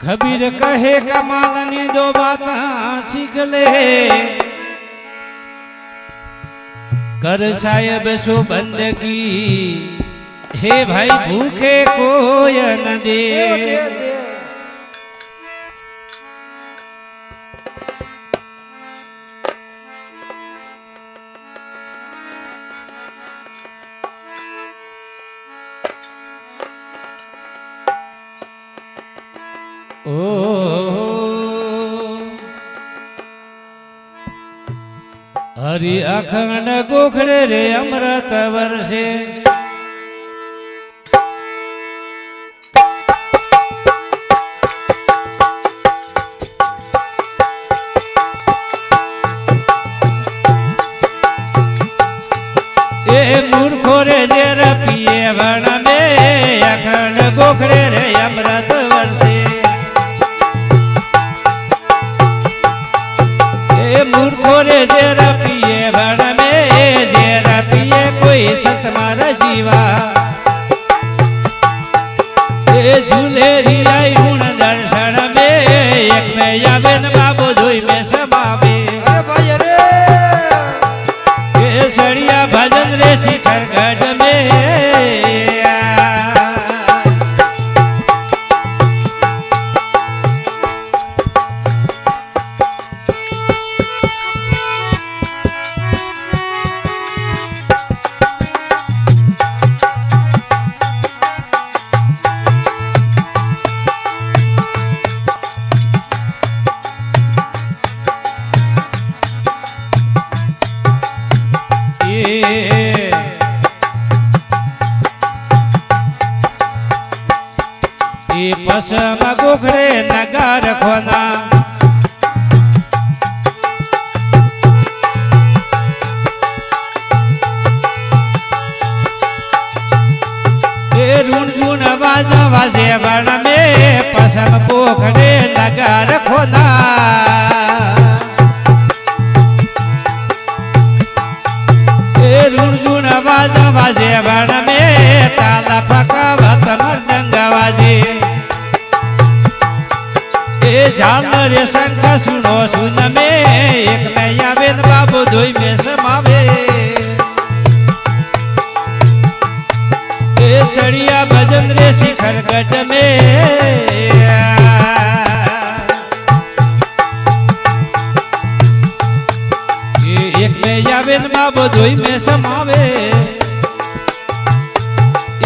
कबीर कहे कमालनी दो बात सीख ले, कर साहेब सो बंदगी, हे भाई भूखे कोय न दे। ओ हरि अखंड गोखड़े रे अमृत वर्षे, ए मूर्खो रे जेर पिए वण में अखंड गोखड़े रे अमृत वर्षे। मूर्खो रे जेरा पिए भण में, जेरा पिए कोई सत मार जीवा, ए झूलेरी आई गुण दर्शन में, एक में यावे न बाबू धोई में समावे। ए सड़िया भजन रे शिखर गढ़ में, पश्चिम गोखड़े नगार खोना, रून जून बाजा वाजे बण में, पश्चिम गोखड़े नगार खोना। रून जून बाजा वाजे बण में, ताला पकावत मृदंग वाजे। झालर शंख सुनो सुन में, एक में यावे न बाबू धोई में समावे। ए सड़िया भजन रे शिखर गढ़ में, एक में यावे न बाबू धोई में समावे।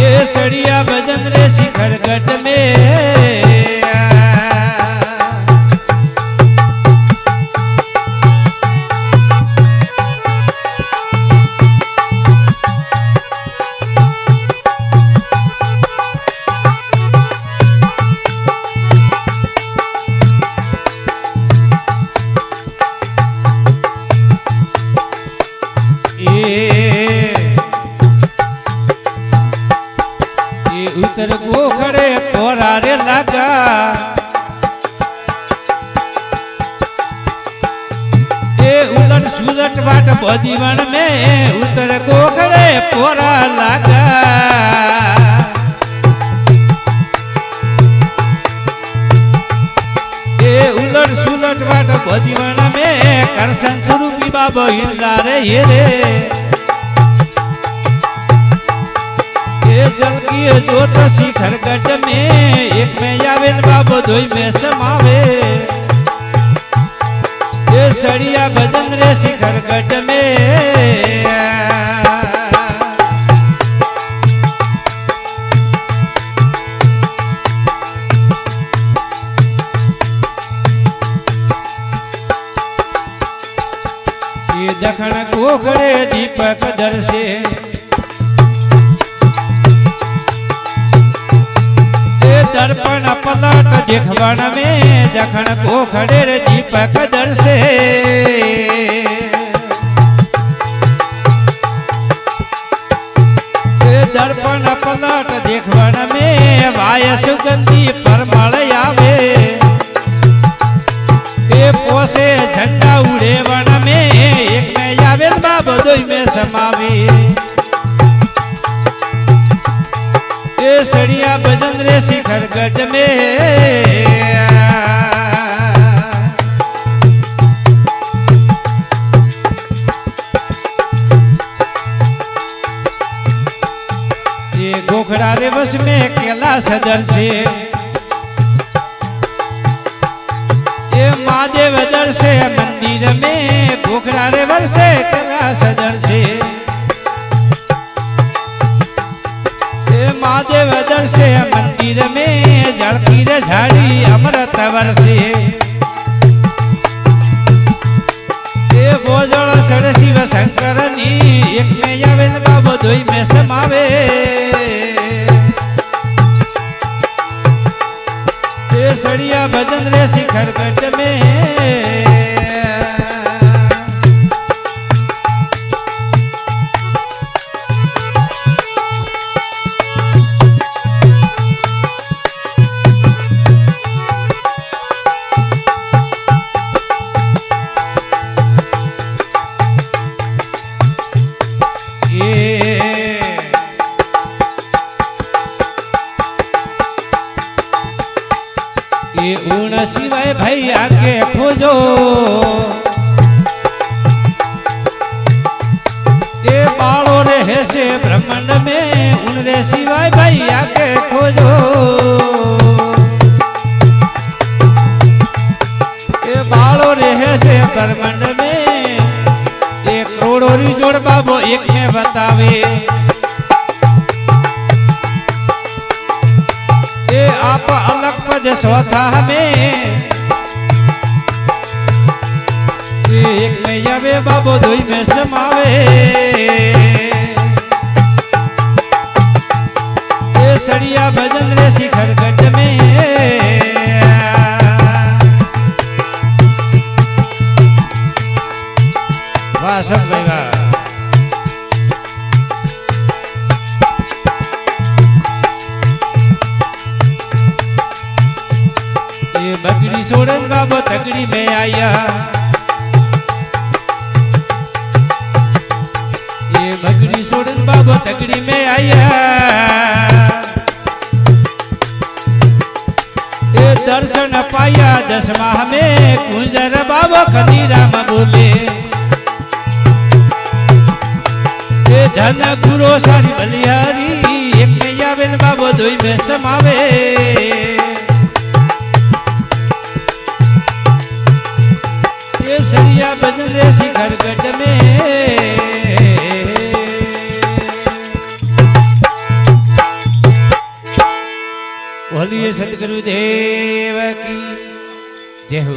ए सड़िया भजन रे शिखर गढ़ में, उतर गोखड़े तोरा रे लगा, ए उलट सुलट बाट बदीवन में, उतर गोखड़े पोरा लगा। ए उलट सुलट बाट बदीवन में, करसन स्वरूपी बाबा हिंदा रे ये रे। जल की जोत शिखर गढ़ में, एक में यावे न बाबू धोई में समावे। ये सड़िया भजन रे शिखर गढ़ में, ये दखन गोखड़े दीपक दर्शे। दर्पण पलट देखवन में, दखन गोखड़े रे दीपक दर्शे। दर्पण पलट देखवन में, वाय सुगंधी परमळ आवे। ए पोसे झंडा उड़े वन में, एक में यावे बाबू दोई में समावे। ए सड़िया भजन रे शिखर गढ़ में, सदर से ये महादेव दर से मंदिर में घोखड़ा रे वर्षे कला सदर से ये महादेव दर से मंदिर में जड़ती रे झाड़ी अमृत वर्षे ये बोजड़ सड़ शिव शंकर नी एक में आवे न बाबो दोई में समावे ये सड़िया भजन रे शिखर गढ़ में ये ऊण सिवाय भाई आगे खोजो ये बाड़ो रहे से ब्रह्मांड में उन रे सिवाय भाई आगे खोजो ये बाड़ो रहे से ब्रह्मांड में ये करोड़ों री जोड़ बाबो एक में बतावे ये आप अलग पद स्वथा में ये एक में यावे बाबो दुई में समावे ये सड़िया भजन रे शिखर गढ़ में वाह सब भाई वाह बगड़ी सोड़न बाबो तगड़ी में आया ये बगड़ी सोड़न बाबो तगड़ी में आया ये दर्शन पाया 10 माह में कुंजर बाबो कनीराम बोले ये धन गुरु सारी बलिहारी एक में यावेन बाबो दोई में समावे सरिया भजन रे शिखर गढ़ में बोलिए सतगुरु देव की जय हो।